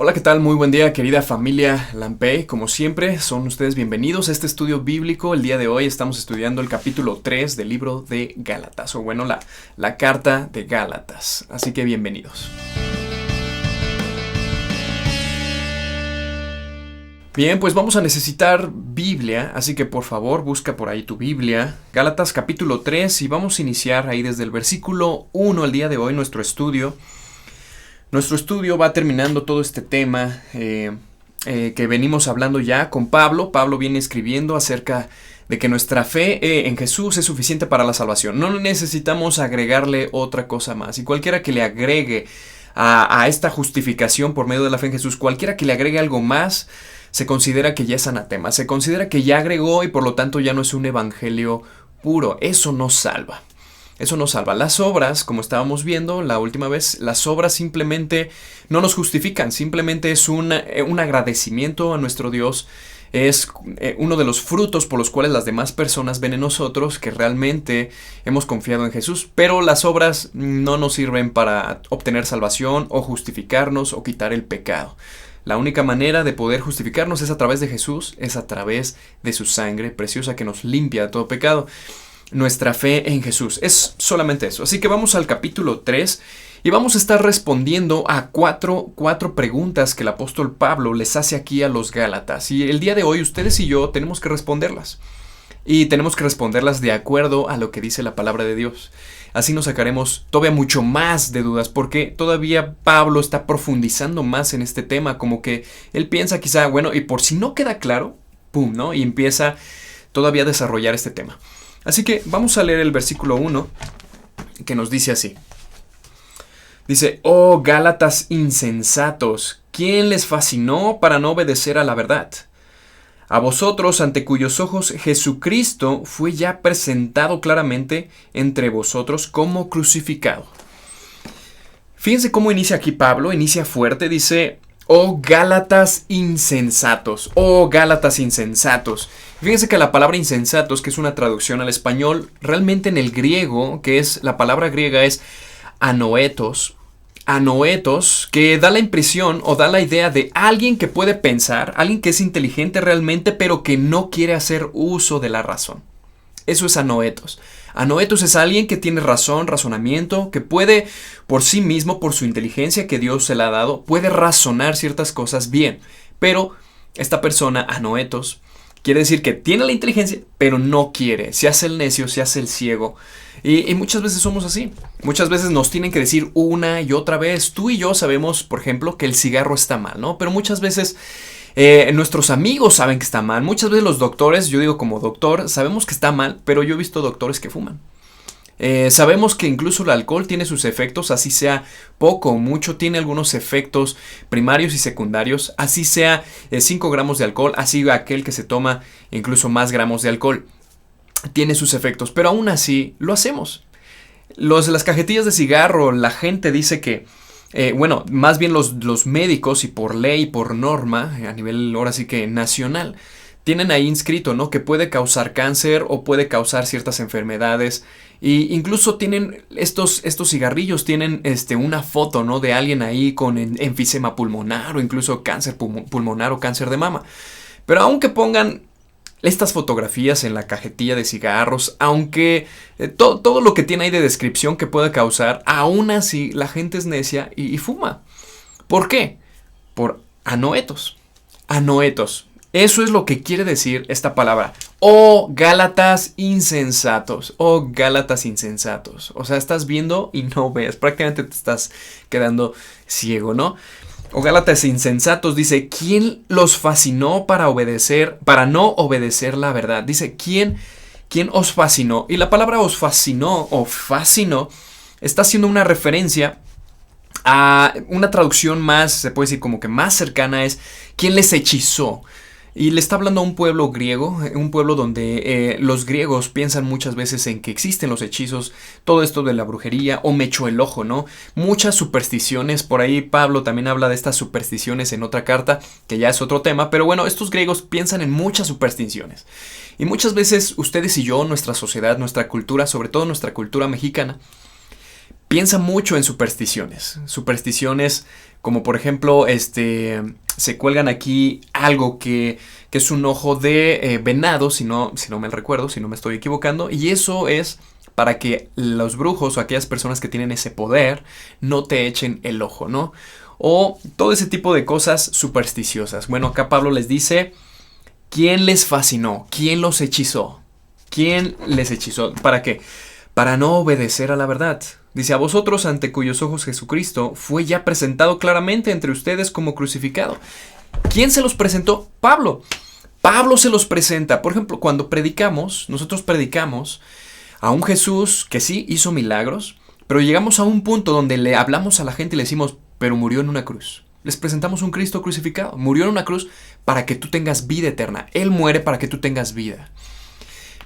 Hola, ¿qué tal? Muy buen día, querida familia Lampey. Como siempre, son ustedes bienvenidos a este estudio bíblico. El día de hoy estamos estudiando el capítulo 3 del libro de Gálatas, o bueno, la carta de Gálatas. Así que bienvenidos. Bien, pues vamos a necesitar Biblia, así que por favor busca por ahí tu Biblia. Gálatas capítulo 3 y vamos a iniciar ahí desde el versículo 1 el día de hoy nuestro estudio. Nuestro estudio va terminando todo este tema que venimos hablando ya con Pablo. Pablo viene escribiendo acerca de que nuestra fe en Jesús es suficiente para la salvación. No necesitamos agregarle otra cosa más. Y cualquiera que le agregue a esta justificación por medio de la fe en Jesús, cualquiera que le agregue algo más, se considera que ya es anatema. Se considera que ya agregó y por lo tanto ya no es un evangelio puro. Eso no salva. Eso nos salva. Las obras, como estábamos viendo la última vez, las obras simplemente no nos justifican, simplemente es un agradecimiento a nuestro Dios. Es uno de los frutos por los cuales las demás personas ven en nosotros que realmente hemos confiado en Jesús. Pero las obras no nos sirven para obtener salvación o justificarnos o quitar el pecado. La única manera de poder justificarnos es a través de Jesús, es a través de su sangre preciosa que nos limpia de todo pecado. Nuestra fe en Jesús. Es solamente eso. Así que vamos al capítulo 3 y vamos a estar respondiendo a cuatro preguntas que el apóstol Pablo les hace aquí a los Gálatas. Y el día de hoy ustedes y yo tenemos que responderlas. Y tenemos que responderlas de acuerdo a lo que dice la palabra de Dios. Así nos sacaremos todavía mucho más de dudas porque todavía Pablo está profundizando más en este tema. Como que él piensa quizá, bueno, y por si no queda claro, pum, ¿no? Y empieza todavía a desarrollar este tema. Así que vamos a leer el versículo 1 que nos dice así. Dice, oh Gálatas insensatos, ¿quién les fascinó para no obedecer a la verdad? A vosotros ante cuyos ojos Jesucristo fue ya presentado claramente entre vosotros como crucificado. Fíjense cómo inicia aquí Pablo, inicia fuerte, dice, oh Gálatas insensatos, oh Gálatas insensatos. Fíjense que la palabra insensatos, que es una traducción al español, realmente en el griego, que es la palabra griega es anoetos, que da la impresión o da la idea de alguien que puede pensar, alguien que es inteligente realmente, pero que no quiere hacer uso de la razón. Eso es anoetos. Anoetos es alguien que tiene razón, razonamiento, que puede por sí mismo, por su inteligencia que Dios se le ha dado, puede razonar ciertas cosas bien. Pero esta persona, anoetos, quiere decir que tiene la inteligencia, pero no quiere. Se hace el necio, se hace el ciego. Y muchas veces somos así. Muchas veces nos tienen que decir una y otra vez. Tú y yo sabemos, por ejemplo, que el cigarro está mal, ¿no? Pero muchas veces nuestros amigos saben que está mal. Muchas veces los doctores, yo digo como doctor, sabemos que está mal, pero yo he visto doctores que fuman. Sabemos que incluso el alcohol tiene sus efectos, así sea poco o mucho, tiene algunos efectos primarios y secundarios, así sea 5 gramos de alcohol, así aquel que se toma incluso más gramos de alcohol, tiene sus efectos, pero aún así lo hacemos. Las cajetillas de cigarro, la gente dice que, más bien los médicos y por ley, por norma, a nivel ahora sí que nacional, tienen ahí inscrito, ¿no? Que puede causar cáncer o puede causar ciertas enfermedades. Y incluso tienen estos cigarrillos, tienen una foto, ¿no? De alguien ahí con enfisema pulmonar o incluso cáncer pulmonar o cáncer de mama. Pero aunque pongan estas fotografías en la cajetilla de cigarros, aunque todo lo que tiene ahí de descripción que puede causar, aún así la gente es necia y fuma. ¿Por qué? Por anoetos. Anoetos. Eso es lo que quiere decir esta palabra. Oh Gálatas insensatos. Oh Gálatas insensatos. O sea, estás viendo y no ves. Prácticamente te estás quedando ciego, ¿no? Oh Gálatas insensatos, dice, ¿quién los fascinó para no obedecer la verdad? Dice, ¿quién os fascinó? Y la palabra os fascinó o fascinó está haciendo una referencia a una traducción más, se puede decir como que más cercana es, ¿quién les hechizó? Y le está hablando a un pueblo griego, un pueblo donde los griegos piensan muchas veces en que existen los hechizos, todo esto de la brujería, o me echó el ojo, ¿no? Muchas supersticiones, por ahí Pablo también habla de estas supersticiones en otra carta, que ya es otro tema, pero bueno, estos griegos piensan en muchas supersticiones. Y muchas veces ustedes y yo, nuestra sociedad, nuestra cultura, sobre todo nuestra cultura mexicana, piensa mucho en supersticiones. Supersticiones como por ejemplo, se cuelgan aquí algo que es un ojo de venado, si no me recuerdo, si no me estoy equivocando. Y eso es para que los brujos o aquellas personas que tienen ese poder no te echen el ojo, ¿no? O todo ese tipo de cosas supersticiosas. Bueno, acá Pablo les dice, ¿quién les fascinó? ¿Quién los hechizó? ¿Quién les hechizó? ¿Para qué? Para no obedecer a la verdad. Dice, a vosotros ante cuyos ojos Jesucristo fue ya presentado claramente entre ustedes como crucificado. ¿Quién se los presentó? Pablo. Pablo se los presenta. Por ejemplo, cuando nosotros predicamos a un Jesús que sí hizo milagros, pero llegamos a un punto donde le hablamos a la gente y le decimos, pero murió en una cruz. Les presentamos un Cristo crucificado. Murió en una cruz para que tú tengas vida eterna. Él muere para que tú tengas vida.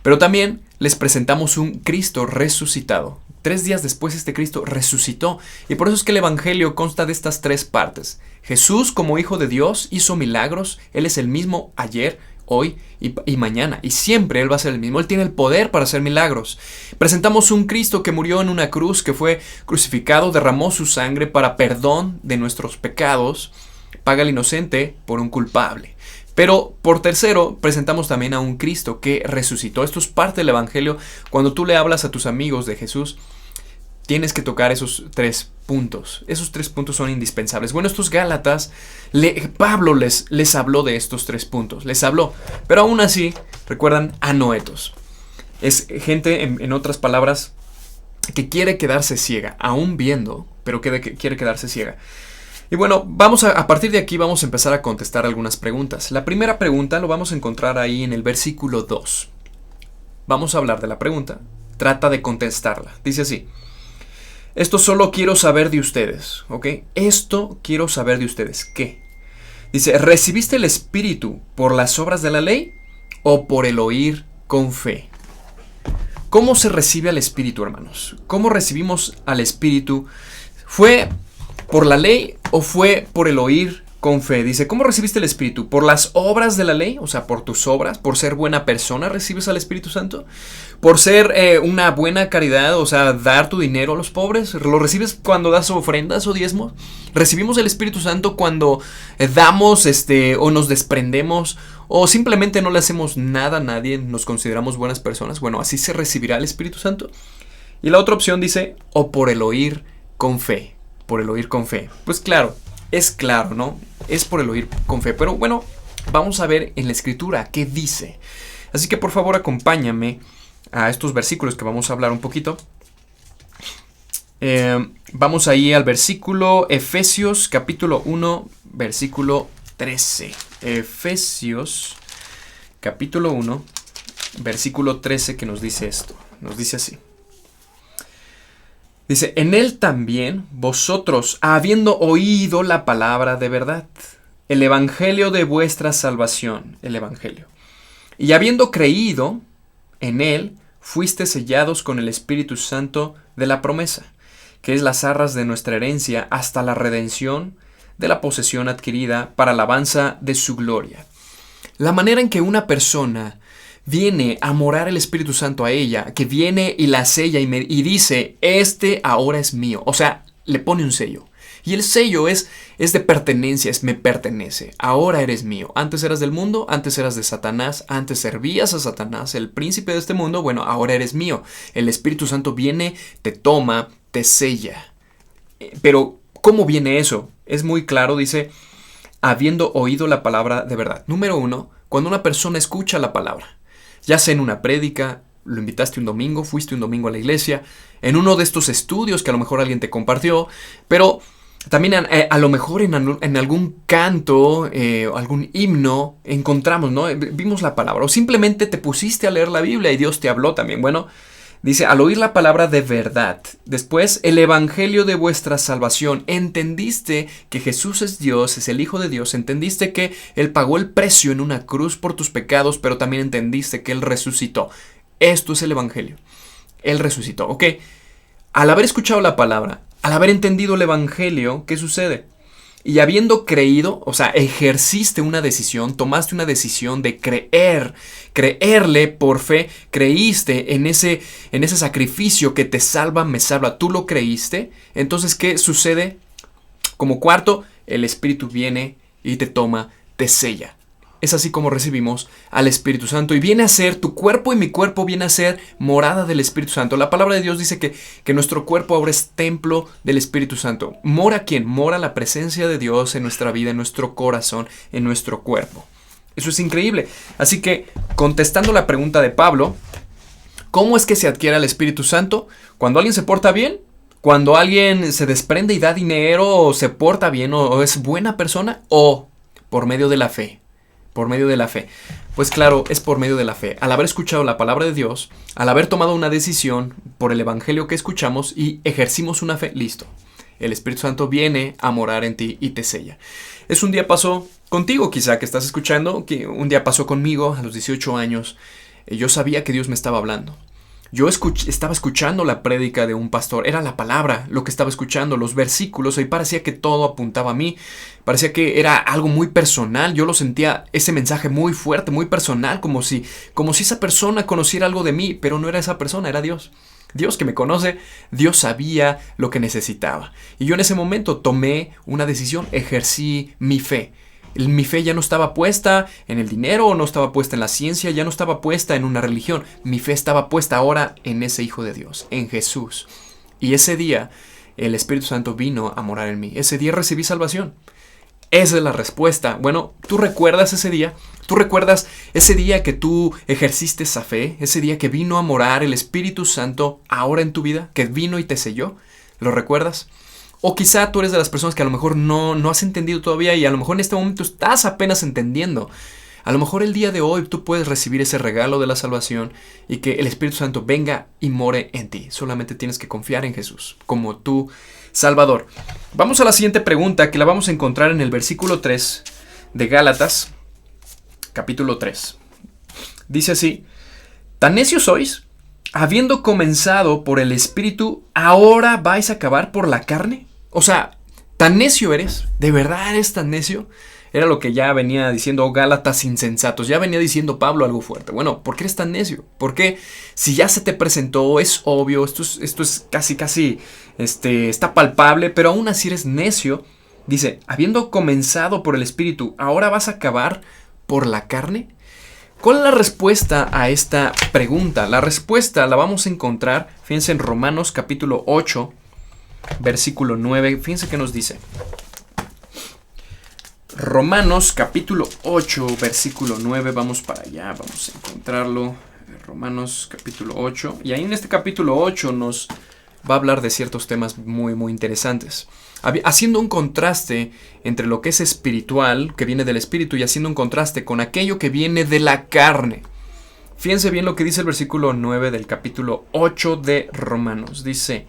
Pero también les presentamos un Cristo resucitado. 3 días después este Cristo resucitó. Y por eso es que el Evangelio consta de estas 3 partes. Jesús como Hijo de Dios hizo milagros. Él es el mismo ayer, hoy y mañana. Y siempre Él va a ser el mismo. Él tiene el poder para hacer milagros. Presentamos un Cristo que murió en una cruz, que fue crucificado, derramó su sangre para perdón de nuestros pecados. Paga al inocente por un culpable. Pero por tercero, presentamos también a un Cristo que resucitó. Esto es parte del Evangelio. Cuando tú le hablas a tus amigos de Jesús, tienes que tocar esos 3 puntos. Esos 3 puntos son indispensables. Bueno, estos Gálatas, Pablo les habló de estos 3 puntos. Les habló. Pero aún así, recuerdan, anoetos. Es gente, en otras palabras, que quiere quedarse ciega. Aún viendo, pero que quiere quedarse ciega. Y bueno, a partir de aquí vamos a empezar a contestar algunas preguntas. La primera pregunta lo vamos a encontrar ahí en el versículo 2. Vamos a hablar de la pregunta. Trata de contestarla. Dice así. Esto solo quiero saber de ustedes, ¿ok? Esto quiero saber de ustedes. ¿Qué? Dice, ¿recibiste el Espíritu por las obras de la ley o por el oír con fe? ¿Cómo se recibe al Espíritu, hermanos? ¿Cómo recibimos al Espíritu? ¿Fue por la ley o fue por el oír con fe? Dice, ¿cómo recibiste el Espíritu? ¿Por las obras de la ley? O sea, por tus obras, por ser buena persona recibes al Espíritu Santo. ¿Por ser una buena caridad? O sea, dar tu dinero a los pobres. ¿Lo recibes cuando das ofrendas o diezmos? ¿Recibimos el Espíritu Santo cuando damos o nos desprendemos? ¿O simplemente no le hacemos nada a nadie? ¿Nos consideramos buenas personas? Bueno, así se recibirá el Espíritu Santo. Y la otra opción dice, o por el oír con fe. Por el oír con fe. Pues claro, es claro, ¿no? Es por el oír con fe. Pero bueno, vamos a ver en la Escritura qué dice. Así que por favor acompáñame a estos versículos que vamos a hablar un poquito. Vamos ahí al versículo Efesios capítulo 1, versículo 13. Efesios capítulo 1, versículo 13, que nos dice esto. Nos dice así. Dice, en él también vosotros, habiendo oído la palabra de verdad, el evangelio de vuestra salvación, el evangelio, y habiendo creído en él, fuiste sellados con el Espíritu Santo de la promesa, que es las arras de nuestra herencia hasta la redención de la posesión adquirida para alabanza de su gloria. La manera en que una persona viene a morar el Espíritu Santo a ella, que viene y la sella y dice, ahora es mío. O sea, le pone un sello. Y el sello es de pertenencia, me pertenece. Ahora eres mío. Antes eras del mundo, antes eras de Satanás, antes servías a Satanás, el príncipe de este mundo. Bueno, ahora eres mío. El Espíritu Santo viene, te toma, te sella. Pero, ¿cómo viene eso? Es muy claro, dice, habiendo oído la palabra de verdad. Número 1, cuando una persona escucha la palabra. Ya sea en una prédica, lo invitaste un domingo, fuiste un domingo a la iglesia, en uno de estos estudios que a lo mejor alguien te compartió, pero también a lo mejor en algún canto, algún himno, encontramos, ¿no? Vimos la palabra, o simplemente te pusiste a leer la Biblia y Dios te habló también. Bueno, dice, al oír la palabra de verdad, después el evangelio de vuestra salvación, entendiste que Jesús es Dios, es el Hijo de Dios, entendiste que Él pagó el precio en una cruz por tus pecados, pero también entendiste que Él resucitó. Esto es el evangelio. Él resucitó, ¿ok? Al haber escuchado la palabra, al haber entendido el evangelio, ¿qué sucede? y habiendo creído, o sea, ejerciste una decisión, tomaste una decisión de creerle por fe, creíste en ese sacrificio que te salva, me salva, tú lo creíste. Entonces, ¿qué sucede? Como cuarto, el Espíritu viene y te toma, te sella. Es así como recibimos al Espíritu Santo y viene a ser, tu cuerpo y mi cuerpo viene a ser morada del Espíritu Santo. La palabra de Dios dice que nuestro cuerpo ahora es templo del Espíritu Santo. ¿Mora quién? Mora la presencia de Dios en nuestra vida, en nuestro corazón, en nuestro cuerpo. Eso es increíble. Así que, contestando la pregunta de Pablo, ¿cómo es que se adquiere el Espíritu Santo? Cuando alguien se porta bien, cuando alguien se desprende y da dinero, o se porta bien, o es buena persona, o por medio de la fe. Por medio de la fe. Pues claro, es por medio de la fe. Al haber escuchado la palabra de Dios, al haber tomado una decisión por el evangelio que escuchamos y ejercimos una fe, listo. El Espíritu Santo viene a morar en ti y te sella. Un día pasó contigo, quizá, que estás escuchando, que un día pasó conmigo a los 18 años. Yo sabía que Dios me estaba hablando. Yo estaba escuchando la prédica de un pastor, era la palabra lo que estaba escuchando, los versículos, y parecía que todo apuntaba a mí, parecía que era algo muy personal, yo lo sentía, ese mensaje muy fuerte, muy personal, como si esa persona conociera algo de mí, pero no era esa persona, era Dios. Dios que me conoce, Dios sabía lo que necesitaba. Y yo en ese momento tomé una decisión, ejercí mi fe. Mi fe ya no estaba puesta en el dinero, no estaba puesta en la ciencia, ya no estaba puesta en una religión. Mi fe estaba puesta ahora en ese Hijo de Dios, en Jesús. Y ese día el Espíritu Santo vino a morar en mí. Ese día recibí salvación. Esa es la respuesta. Bueno, ¿tú recuerdas ese día? ¿Tú recuerdas ese día que tú ejerciste esa fe? Ese día que vino a morar el Espíritu Santo ahora en tu vida, que vino y te selló. ¿Lo recuerdas? O quizá tú eres de las personas que a lo mejor no has entendido todavía y a lo mejor en este momento estás apenas entendiendo. A lo mejor el día de hoy tú puedes recibir ese regalo de la salvación y que el Espíritu Santo venga y more en ti. Solamente tienes que confiar en Jesús como tu Salvador. Vamos a la siguiente pregunta, que la vamos a encontrar en el versículo 3 de Gálatas, capítulo 3. Dice así: ¿tan necios sois? Habiendo comenzado por el Espíritu, ¿ahora vais a acabar por la carne? O sea, ¿tan necio eres? ¿De verdad eres tan necio? Era lo que ya venía diciendo Gálatas insensatos. Ya venía diciendo Pablo algo fuerte. Bueno, ¿por qué eres tan necio? ¿Por qué? Si ya se te presentó, es obvio, esto es casi, está palpable, pero aún así eres necio. Dice, habiendo comenzado por el Espíritu, ¿ahora vas a acabar por la carne? ¿Cuál es la respuesta a esta pregunta? La respuesta la vamos a encontrar, fíjense, en Romanos capítulo 8, versículo 9. Fíjense qué nos dice. Romanos capítulo 8, versículo 9. Vamos para allá, vamos a encontrarlo. Romanos capítulo 8. Y ahí en este capítulo 8 nos va a hablar de ciertos temas muy, muy interesantes. Haciendo un contraste entre lo que es espiritual, que viene del espíritu, y haciendo un contraste con aquello que viene de la carne. Fíjense bien lo que dice el versículo 9 del capítulo 8 de Romanos. Dice,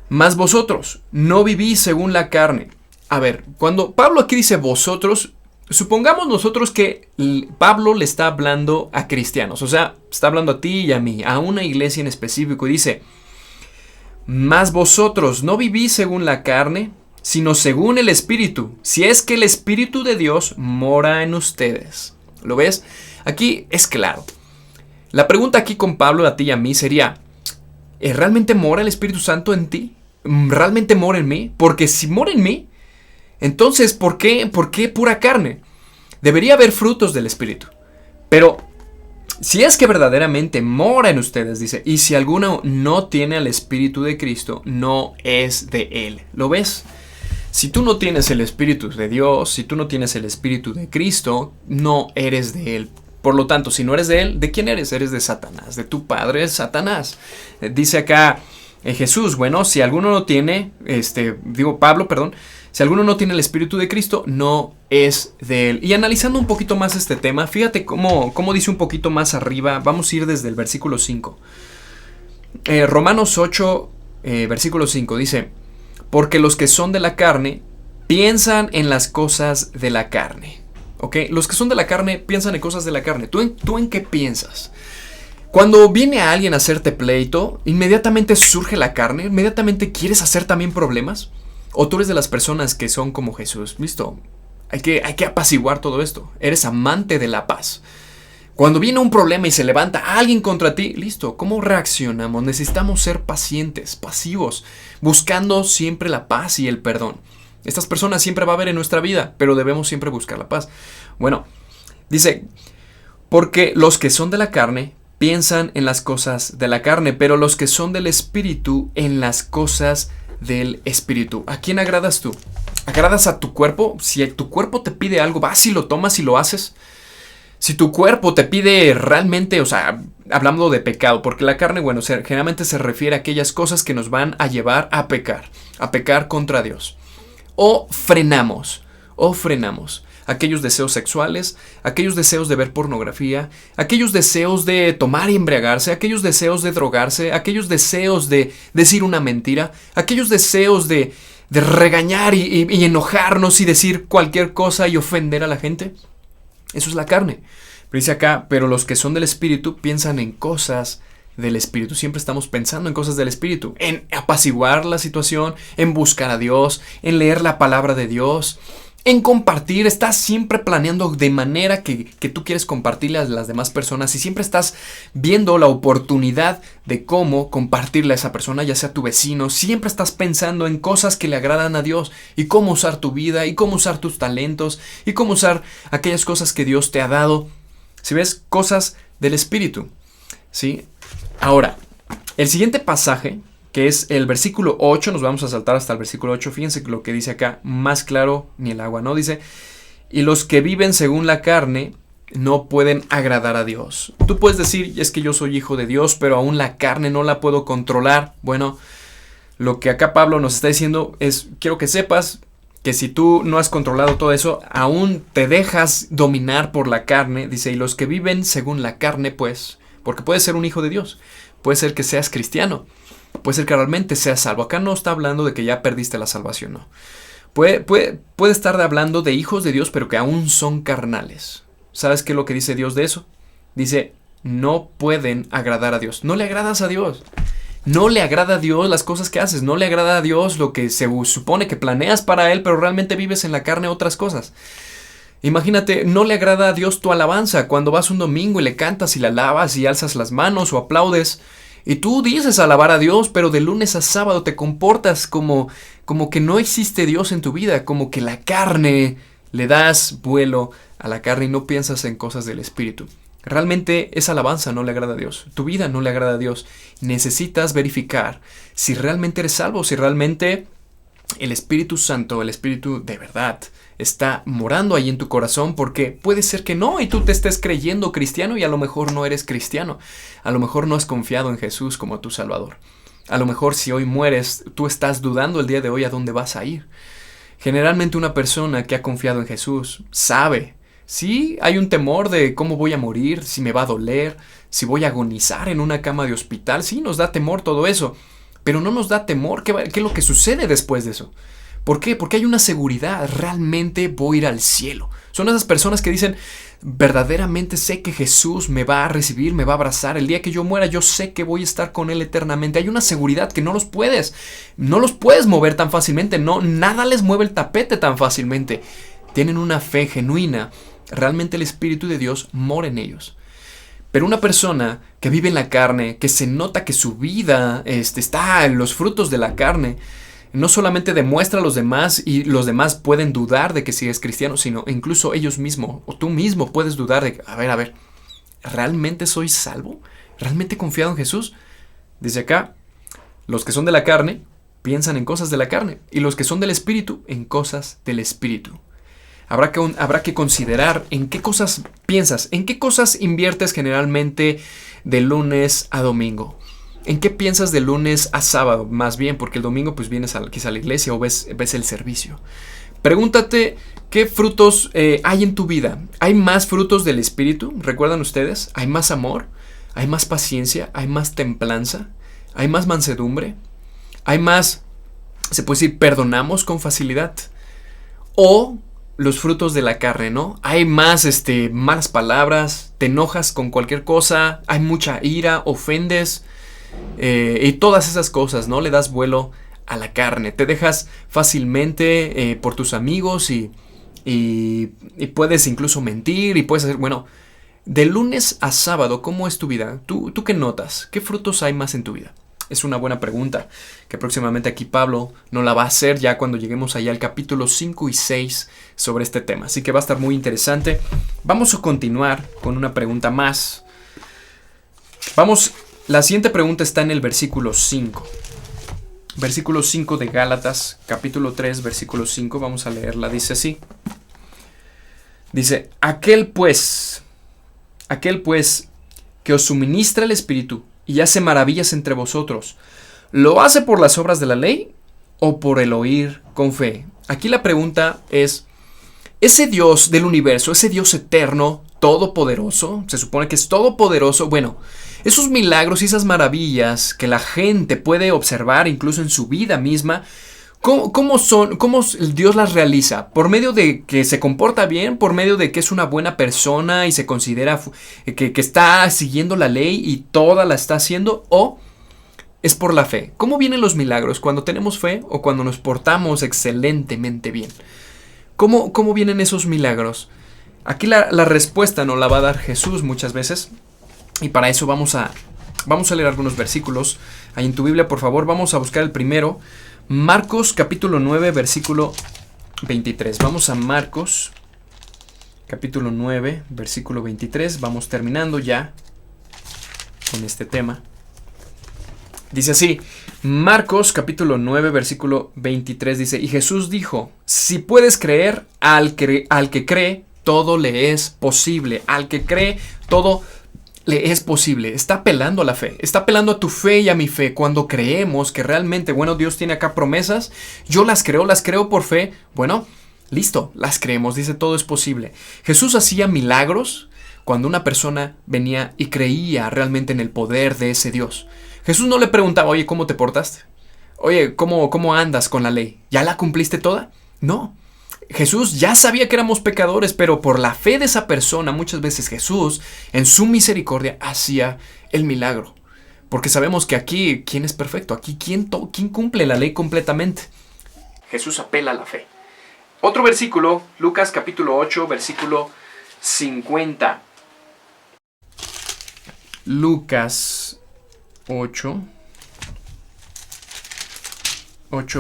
mas vosotros no vivís según la carne. A ver, cuando Pablo aquí dice vosotros, supongamos nosotros que Pablo le está hablando a cristianos. O sea, está hablando a ti y a mí, a una iglesia en específico, y dice, mas vosotros no vivís según la carne, sino según el Espíritu, si es que el Espíritu de Dios mora en ustedes. ¿Lo ves? Aquí es claro. La pregunta aquí con Pablo, a ti y a mí, sería, ¿realmente mora el Espíritu Santo en ti? ¿Realmente mora en mí? Porque si mora en mí, entonces, ¿por qué pura carne? Debería haber frutos del Espíritu. Pero si es que verdaderamente mora en ustedes, dice, y si alguno no tiene al Espíritu de Cristo, no es de Él. ¿Lo ves? Si tú no tienes el Espíritu de Dios, si tú no tienes el Espíritu de Cristo, no eres de Él. Por lo tanto, si no eres de Él, ¿de quién eres? Eres de Satanás, de tu padre Satanás. Dice acá Jesús, bueno, si alguno no tiene, si alguno no tiene el Espíritu de Cristo, no es de Él. Y analizando un poquito más este tema, fíjate cómo dice un poquito más arriba. Vamos a ir desde el versículo 5. Romanos 8, versículo 5, dice, porque los que son de la carne piensan en las cosas de la carne. ¿Ok? Los que son de la carne piensan en cosas de la carne. ¿Tú en qué piensas? Cuando viene a alguien a hacerte pleito, inmediatamente surge la carne, inmediatamente quieres hacer también problemas. O tú eres de las personas que son como Jesús. Listo, hay que apaciguar todo esto. Eres amante de la paz. Cuando viene un problema y se levanta alguien contra ti, listo, ¿cómo reaccionamos? Necesitamos ser pacientes, pasivos, buscando siempre la paz y el perdón. Estas personas siempre va a haber en nuestra vida, pero debemos siempre buscar la paz. Bueno, dice, porque los que son de la carne piensan en las cosas de la carne, pero los que son del Espíritu en las cosas del Espíritu. ¿A quién agradas tú? ¿Agradas a tu cuerpo? Si tu cuerpo te pide algo, vas y lo tomas y lo haces. Si tu cuerpo te pide realmente, o sea, hablando de pecado, porque la carne, bueno, generalmente se refiere a aquellas cosas que nos van a llevar a pecar contra Dios. O frenamos aquellos deseos sexuales, aquellos deseos de ver pornografía, aquellos deseos de tomar y embriagarse, aquellos deseos de drogarse, aquellos deseos de decir una mentira, aquellos deseos de regañar y enojarnos y decir cualquier cosa y ofender a la gente. Eso es la carne. Pero dice acá, pero los que son del Espíritu piensan en cosas del Espíritu. Siempre estamos pensando en cosas del Espíritu. En apaciguar la situación, en buscar a Dios, en leer la palabra de Dios, en compartir. Estás siempre planeando de manera que tú quieres compartirle a las demás personas y siempre estás viendo la oportunidad de cómo compartirle a esa persona, ya sea tu vecino. Siempre estás pensando en cosas que le agradan a Dios y cómo usar tu vida y cómo usar tus talentos y cómo usar aquellas cosas que Dios te ha dado. Si ves, cosas del Espíritu, ¿sí? Ahora, el siguiente pasaje, que es el versículo 8, nos vamos a saltar hasta el versículo 8, fíjense lo que dice acá, más claro ni el agua, ¿no? Dice, y los que viven según la carne no pueden agradar a Dios. Tú puedes decir, es que yo soy hijo de Dios, pero aún la carne no la puedo controlar. Bueno, lo que acá Pablo nos está diciendo es, quiero que sepas que si tú no has controlado todo eso, aún te dejas dominar por la carne. Dice, y los que viven según la carne, pues, porque puedes ser un hijo de Dios, puede ser que seas cristiano, puede ser que realmente seas salvo. Acá no está hablando de que ya perdiste la salvación, no. Puede estar hablando de hijos de Dios, pero que aún son carnales. ¿Sabes qué es lo que dice Dios de eso? Dice, no pueden agradar a Dios. No le agradas a Dios. No le agrada a Dios las cosas que haces. No le agrada a Dios lo que se supone que planeas para Él, pero realmente vives en la carne otras cosas. Imagínate, no le agrada a Dios tu alabanza cuando vas un domingo y le cantas y le alabas y alzas las manos o aplaudes. Y tú dices alabar a Dios, pero de lunes a sábado te comportas como que no existe Dios en tu vida, como que la carne, le das vuelo a la carne y no piensas en cosas del Espíritu. Realmente esa alabanza no le agrada a Dios, tu vida no le agrada a Dios. Necesitas verificar si realmente eres salvo, si realmente el Espíritu Santo, el Espíritu de verdad, está morando ahí en tu corazón, porque puede ser que no y tú te estés creyendo cristiano y a lo mejor no eres cristiano. A lo mejor no has confiado en Jesús como tu Salvador. A lo mejor si hoy mueres, tú estás dudando el día de hoy a dónde vas a ir. Generalmente una persona que ha confiado en Jesús sabe. Sí, hay un temor de cómo voy a morir, si me va a doler, si voy a agonizar en una cama de hospital. Sí, nos da temor todo eso, pero no nos da temor qué es lo que sucede después de eso. ¿Por qué? Porque hay una seguridad, realmente voy a ir al cielo. Son esas personas que dicen, verdaderamente sé que Jesús me va a recibir, me va a abrazar. El día que yo muera, yo sé que voy a estar con Él eternamente. Hay una seguridad que no los puedes mover tan fácilmente. No, nada les mueve el tapete tan fácilmente. Tienen una fe genuina. Realmente el Espíritu de Dios mora en ellos. Pero una persona que vive en la carne, que se nota que su vida está en los frutos de la carne, no solamente demuestra a los demás y los demás pueden dudar de que si es cristiano, sino incluso ellos mismos o tú mismo puedes dudar de, a ver, ¿realmente soy salvo? ¿Realmente he confiado en Jesús? Dice acá, los que son de la carne piensan en cosas de la carne y los que son del Espíritu en cosas del Espíritu. Habrá que considerar en qué cosas piensas, en qué cosas inviertes generalmente de lunes a domingo. ¿En qué piensas de lunes a sábado? Más bien, porque el domingo pues vienes quizá a la iglesia o ves el servicio. Pregúntate qué frutos hay en tu vida. ¿Hay más frutos del Espíritu? ¿Recuerdan ustedes? ¿Hay más amor? ¿Hay más paciencia? ¿Hay más templanza? ¿Hay más mansedumbre? ¿Hay más, se puede decir, perdonamos con facilidad? ¿O los frutos de la carne, no? Hay más malas palabras, te enojas con cualquier cosa, hay mucha ira, ofendes y todas esas cosas, ¿no? Le das vuelo a la carne, te dejas fácilmente por tus amigos y puedes incluso mentir y puedes hacer, bueno, de lunes a sábado, ¿cómo es tu vida? ¿Tú qué notas? ¿Qué frutos hay más en tu vida? Es una buena pregunta que próximamente aquí Pablo nos la va a hacer ya cuando lleguemos allá al capítulo 5 y 6 sobre este tema. Así que va a estar muy interesante. Vamos a continuar con una pregunta más. La siguiente pregunta está en el versículo 5. Versículo 5 de Gálatas, capítulo 3, versículo 5. Vamos a leerla. Dice así. Dice, aquel pues que os suministra el Espíritu y hace maravillas entre vosotros, ¿lo hace por las obras de la ley o por el oír con fe? Aquí la pregunta es, ese Dios del universo, ese Dios eterno, todopoderoso, se supone que es todopoderoso, bueno, esos milagros y esas maravillas que la gente puede observar incluso en su vida misma, ¿cómo Dios las realiza? ¿Por medio de que se comporta bien? ¿Por medio de que es una buena persona y se considera que está siguiendo la ley y toda la está haciendo? ¿O es por la fe? ¿Cómo vienen los milagros? ¿Cuando tenemos fe o cuando nos portamos excelentemente bien? ¿Cómo vienen esos milagros? Aquí la respuesta nos la va a dar Jesús muchas veces. Y para eso vamos a leer algunos versículos. Ahí en tu Biblia, por favor, vamos a buscar el primero. Marcos capítulo 9, versículo 23. Vamos a Marcos capítulo 9, versículo 23. Vamos terminando ya con este tema. Dice así, Marcos capítulo 9, versículo 23 dice, y Jesús dijo, si puedes creer, al que cree, todo le es posible. Al que cree, todo le es posible. Está apelando a la fe, está apelando a tu fe y a mi fe. Cuando creemos que realmente, bueno, Dios tiene acá promesas, yo las creo por fe, bueno, listo, las creemos, dice todo es posible. Jesús hacía milagros cuando una persona venía y creía realmente en el poder de ese Dios. Jesús no le preguntaba, oye, ¿cómo te portaste? Oye, ¿cómo andas con la ley? ¿Ya la cumpliste toda? No. Jesús ya sabía que éramos pecadores, pero por la fe de esa persona, muchas veces Jesús, en su misericordia, hacía el milagro. Porque sabemos que aquí, ¿quién es perfecto? Aquí, ¿quién cumple la ley completamente? Jesús apela a la fe. Otro versículo, Lucas capítulo 8, versículo 50. Lucas 8,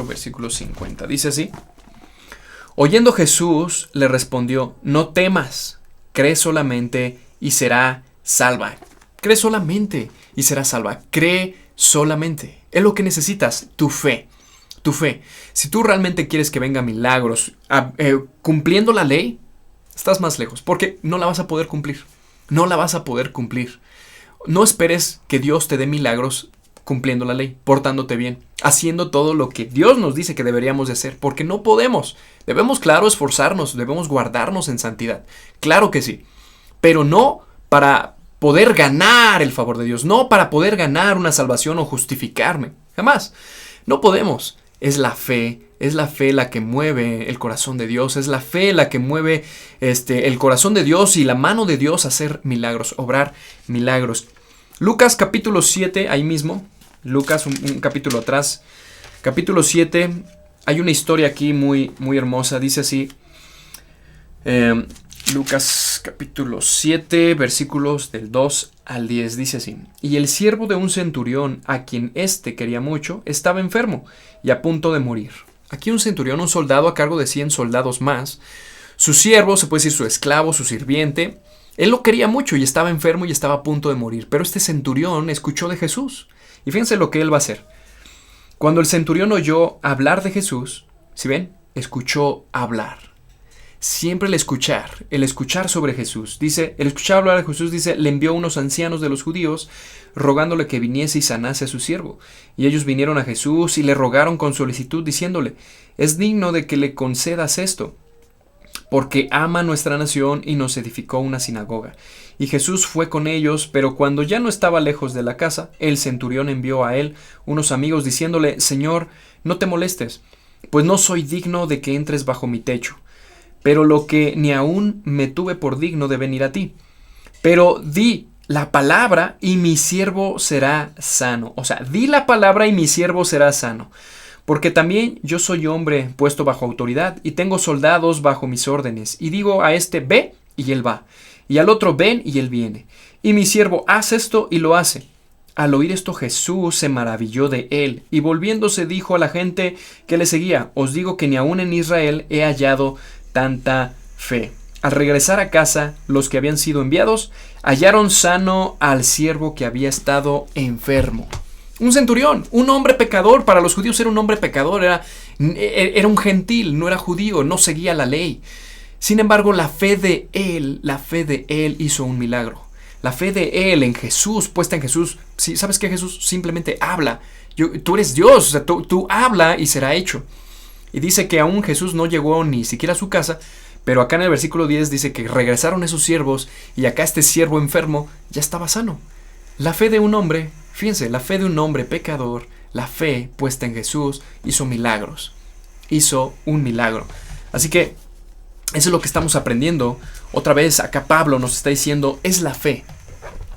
versículo 50. Dice así. Oyendo Jesús le respondió, no temas, cree solamente y será salva. Cree solamente y será salva. Cree solamente. Es lo que necesitas, tu fe. Tu fe. Si tú realmente quieres que venga milagros cumpliendo la ley, estás más lejos, porque no la vas a poder cumplir. No la vas a poder cumplir. No esperes que Dios te dé milagros cumpliendo la ley, portándote bien, haciendo todo lo que Dios nos dice que deberíamos de hacer, porque no podemos. Debemos, claro, esforzarnos, debemos guardarnos en santidad. Claro que sí, pero no para poder ganar el favor de Dios, no para poder ganar una salvación o justificarme. Jamás. No podemos. Es la fe la que mueve el corazón de Dios, es la fe la que mueve el corazón de Dios y la mano de Dios a hacer milagros, obrar milagros. Lucas capítulo 7, ahí mismo, Lucas un capítulo atrás, capítulo 7, hay una historia aquí muy, muy hermosa, dice así, Lucas capítulo 7, versículos del 2 al 10, dice así, y el siervo de un centurión, a quien éste quería mucho, estaba enfermo y a punto de morir. Aquí un centurión, un soldado a cargo de 100 soldados más, su siervo, se puede decir su esclavo, su sirviente, él lo quería mucho y estaba enfermo y estaba a punto de morir, pero este centurión escuchó de Jesús. Y fíjense lo que él va a hacer. Cuando el centurión oyó hablar de Jesús, ¿sí ven? Escuchó hablar. Siempre el escuchar sobre Jesús. Dice, el escuchar hablar de Jesús, dice, le envió unos ancianos de los judíos, rogándole que viniese y sanase a su siervo. Y ellos vinieron a Jesús y le rogaron con solicitud, diciéndole, es digno de que le concedas esto, porque ama nuestra nación y nos edificó una sinagoga. Y Jesús fue con ellos, pero cuando ya no estaba lejos de la casa, el centurión envió a él unos amigos diciéndole, Señor, no te molestes, pues no soy digno de que entres bajo mi techo, pero lo que ni aún me tuve por digno de venir a ti. Pero di la palabra y mi siervo será sano. O sea, di la palabra y mi siervo será sano. Porque también yo soy hombre puesto bajo autoridad y tengo soldados bajo mis órdenes. Y digo a este, ve, y él va. Y al otro, ven, y él viene. Y mi siervo, haz esto, y lo hace. Al oír esto Jesús se maravilló de él, y volviéndose dijo a la gente que le seguía, os digo que ni aun en Israel he hallado tanta fe. Al regresar a casa, los que habían sido enviados hallaron sano al siervo que había estado enfermo. Un centurión, un hombre pecador. Para los judíos era un hombre pecador, era un gentil, no era judío, no seguía la ley. Sin embargo, la fe de él hizo un milagro. La fe de él en Jesús, puesta en Jesús. ¿Sí? ¿Sabes qué? Jesús simplemente habla. Tú eres Dios, o sea, tú habla y será hecho. Y dice que aún Jesús no llegó ni siquiera a su casa, pero acá en el versículo 10 dice que regresaron esos siervos y acá este siervo enfermo ya estaba sano. La fe de un hombre, fíjense, la fe de un hombre pecador, la fe puesta en Jesús hizo milagros. Hizo un milagro. Así que eso es lo que estamos aprendiendo. Otra vez acá Pablo nos está diciendo, es la fe.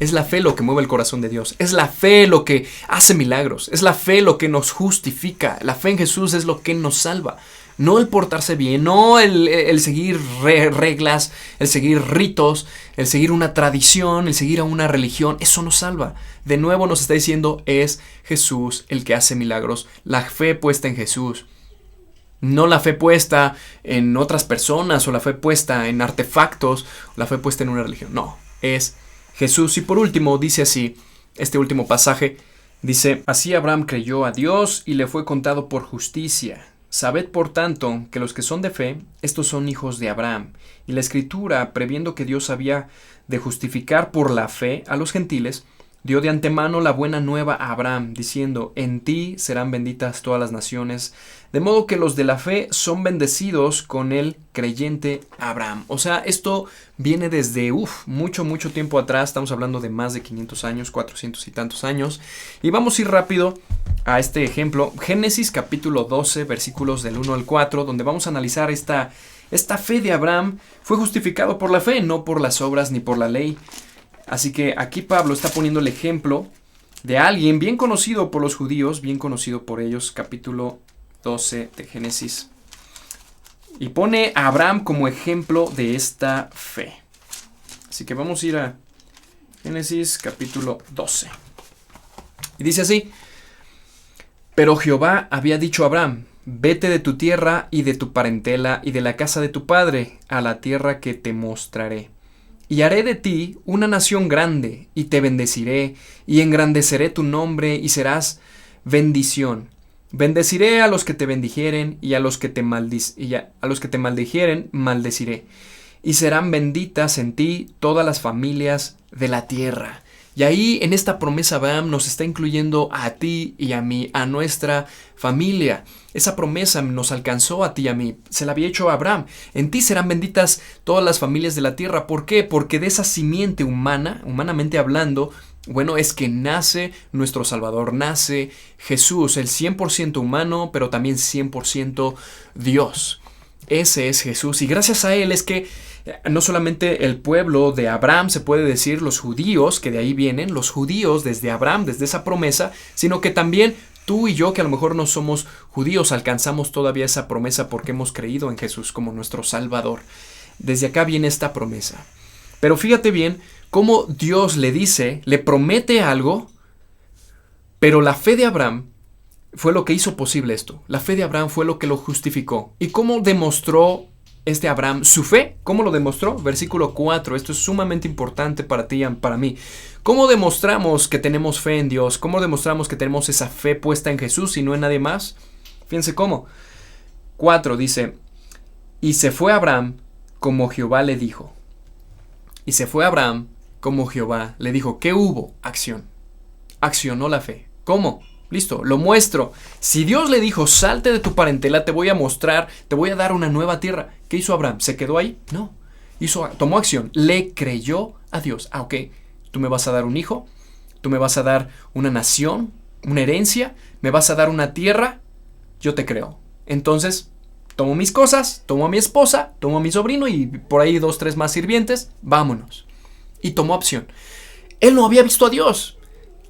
Es la fe lo que mueve el corazón de Dios. Es la fe lo que hace milagros. Es la fe lo que nos justifica. La fe en Jesús es lo que nos salva. No el portarse bien, no el seguir reglas, el seguir ritos, el seguir una tradición, el seguir a una religión. Eso nos salva. De nuevo nos está diciendo, es Jesús el que hace milagros. La fe puesta en Jesús. No la fe puesta en otras personas o la fe puesta en artefactos o la fe puesta en una religión. No, es Jesús. Y por último dice así, este último pasaje dice, así Abraham creyó a Dios y le fue contado por justicia. Sabed por tanto que los que son de fe, estos son hijos de Abraham. Y la Escritura, previendo que Dios había de justificar por la fe a los gentiles, dio de antemano la buena nueva a Abraham, diciendo, en ti serán benditas todas las naciones, de modo que los de la fe son bendecidos con el creyente Abraham. O sea, esto viene desde mucho tiempo atrás, estamos hablando de más de 500 años, 400 y tantos años, y vamos a ir rápido a este ejemplo, Génesis capítulo 12, versículos del 1 al 4, donde vamos a analizar esta fe de Abraham. Fue justificado por la fe, no por las obras ni por la ley. Así que aquí Pablo está poniendo el ejemplo de alguien bien conocido por los judíos, bien conocido por ellos, capítulo 12 de Génesis. Y pone a Abraham como ejemplo de esta fe. Así que vamos a ir a Génesis capítulo 12. Y dice así, pero Jehová había dicho a Abraham, vete de tu tierra y de tu parentela y de la casa de tu padre a la tierra que te mostraré. Y haré de ti una nación grande, y te bendeciré, y engrandeceré tu nombre, y serás bendición. Bendeciré a los que te bendijeren, y a los que te maldijeren, maldeciré. Y serán benditas en ti todas las familias de la tierra. Y ahí en esta promesa Abraham nos está incluyendo a ti y a mí, a nuestra familia. Esa promesa nos alcanzó a ti y a mí. Se la había hecho a Abraham. En ti serán benditas todas las familias de la tierra. ¿Por qué? Porque de esa simiente humana, humanamente hablando, bueno, es que nace nuestro Salvador, nace Jesús, el 100% humano, pero también 100% Dios. Ese es Jesús. Y gracias a él es que no solamente el pueblo de Abraham, se puede decir los judíos, que de ahí vienen, los judíos desde Abraham, desde esa promesa, sino que también tú y yo, que a lo mejor no somos judíos, alcanzamos todavía esa promesa porque hemos creído en Jesús como nuestro Salvador. Desde acá viene esta promesa. Pero fíjate bien cómo Dios le promete algo, pero la fe de Abraham fue lo que hizo posible esto. La fe de Abraham fue lo que lo justificó. ¿Y cómo demostró Abraham su fe? ¿Cómo lo demostró? Versículo 4. Esto es sumamente importante para ti y para mí. ¿Cómo demostramos que tenemos fe en Dios? ¿Cómo demostramos que tenemos esa fe puesta en Jesús y no en nadie más? Fíjense cómo. 4 dice, y se fue Abraham como Jehová le dijo. Y se fue Abraham como Jehová le dijo. ¿Qué hubo? Acción. Accionó la fe. ¿Cómo? Listo, lo muestro. Si Dios le dijo, salte de tu parentela, te voy a mostrar, te voy a dar una nueva tierra. ¿Qué hizo Abraham? ¿Se quedó ahí? No. Tomó acción. Le creyó a Dios. Ok, tú me vas a dar un hijo, tú me vas a dar una nación, una herencia, me vas a dar una tierra, yo te creo. Entonces, tomo mis cosas, tomo a mi esposa, tomo a mi sobrino y por ahí 2, 3 más sirvientes, vámonos. Y tomó acción. Él no había visto a Dios.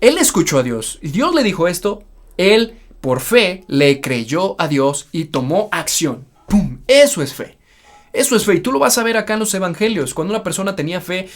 Él escuchó a Dios y Dios le dijo esto, él Por fe le creyó a Dios y tomó acción. ¡Pum! Eso es fe. Eso es fe, y tú lo vas a ver acá en los evangelios. Cuando una persona tenía fe,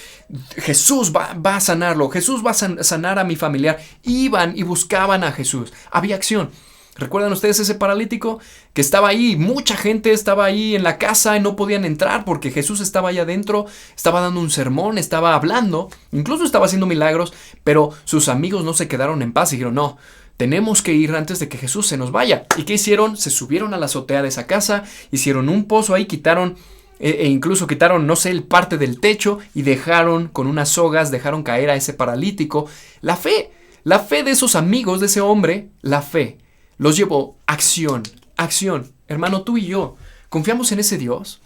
Jesús va a sanarlo, Jesús va a sanar a mi familiar. Iban y buscaban a Jesús. Había acción. ¿Recuerdan ustedes ese paralítico que estaba ahí? Mucha gente estaba ahí en la casa y no podían entrar porque Jesús estaba allá adentro, estaba dando un sermón, estaba hablando, incluso estaba haciendo milagros, pero sus amigos no se quedaron en paz y dijeron, no, tenemos que ir antes de que Jesús se nos vaya. ¿Y qué hicieron? Se subieron a la azotea de esa casa, hicieron un pozo ahí, quitaron, incluso quitaron, no sé, el parte del techo y dejaron con unas sogas, dejaron caer a ese paralítico. La fe de esos amigos, de ese hombre, la fe los llevó a acción, acción. Hermano, tú y yo, ¿confiamos en ese Dios?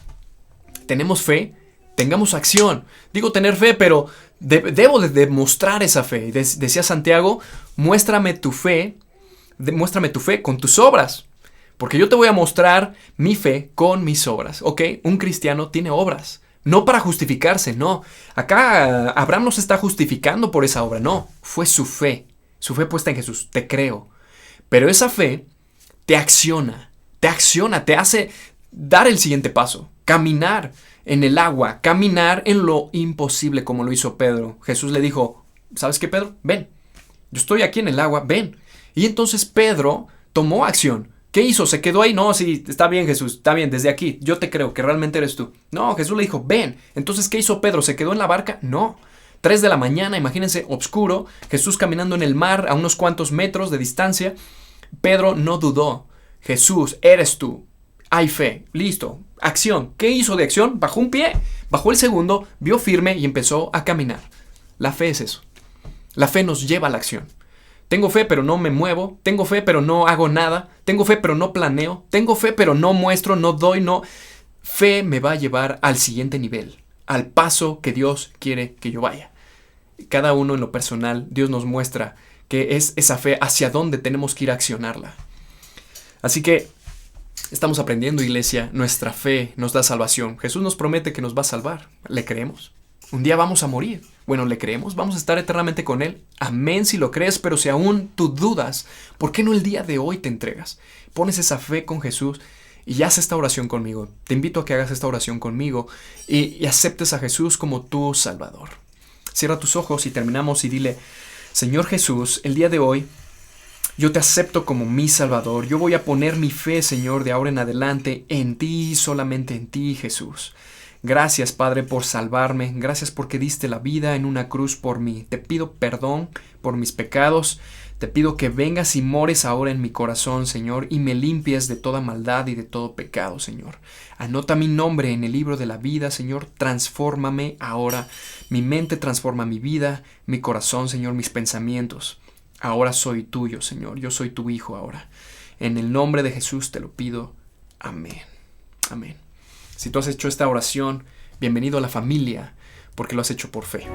¿Tenemos fe? Tengamos acción. Digo tener fe, pero debo de demostrar esa fe. Decía Santiago, muéstrame tu fe con tus obras. Porque yo te voy a mostrar mi fe con mis obras. ¿Ok? Un cristiano tiene obras. No para justificarse, no. Acá Abraham no se está justificando por esa obra, no. Fue su fe puesta en Jesús. Te creo. Pero esa fe te acciona, te hace dar el siguiente paso, caminar en el agua, caminar en lo imposible como lo hizo Pedro. Jesús le dijo, ¿sabes qué, Pedro? Ven, yo estoy aquí en el agua, ven. Y entonces Pedro tomó acción. ¿Qué hizo? ¿Se quedó ahí? No, sí, está bien, Jesús, está bien, desde aquí, yo te creo que realmente eres tú. No, Jesús le dijo, ven. Entonces, ¿qué hizo Pedro? ¿Se quedó en la barca? No. 3 de la mañana, imagínense, oscuro, Jesús caminando en el mar a unos cuantos metros de distancia. Pedro no dudó. Jesús, eres tú. Hay fe. Listo. Acción. ¿Qué hizo de acción? Bajó un pie, bajó el segundo, vio firme y empezó a caminar. La fe es eso. La fe nos lleva a la acción. Tengo fe, pero no me muevo. Tengo fe, pero no hago nada. Tengo fe, pero no planeo. Tengo fe, pero no muestro, no doy, no. Fe me va a llevar al siguiente nivel, al paso que Dios quiere que yo vaya. Cada uno en lo personal, Dios nos muestra que es esa fe hacia dónde tenemos que ir a accionarla. Así que estamos aprendiendo, iglesia, nuestra fe nos da salvación. Jesús nos promete que nos va a salvar. ¿Le creemos? Un día vamos a morir. Bueno, ¿le creemos? Vamos a estar eternamente con Él. Amén si lo crees, pero si aún tú dudas, ¿por qué no el día de hoy te entregas? Pones esa fe con Jesús y haz esta oración conmigo. Te invito a que hagas esta oración conmigo y aceptes a Jesús como tu Salvador. Cierra tus ojos y terminamos y dile, Señor Jesús, el día de hoy yo te acepto como mi Salvador. Yo voy a poner mi fe, Señor, de ahora en adelante en ti, solamente en ti, Jesús. Gracias, Padre, por salvarme. Gracias porque diste la vida en una cruz por mí. Te pido perdón por mis pecados. Te pido que vengas y mores ahora en mi corazón, Señor, y me limpies de toda maldad y de todo pecado, Señor. Anota mi nombre en el libro de la vida, Señor. Transfórmame ahora. Mi mente transforma mi vida, mi corazón, Señor, mis pensamientos. Ahora soy tuyo, Señor. Yo soy tu hijo ahora. En el nombre de Jesús te lo pido. Amén. Amén. Si tú has hecho esta oración, bienvenido a la familia, porque lo has hecho por fe.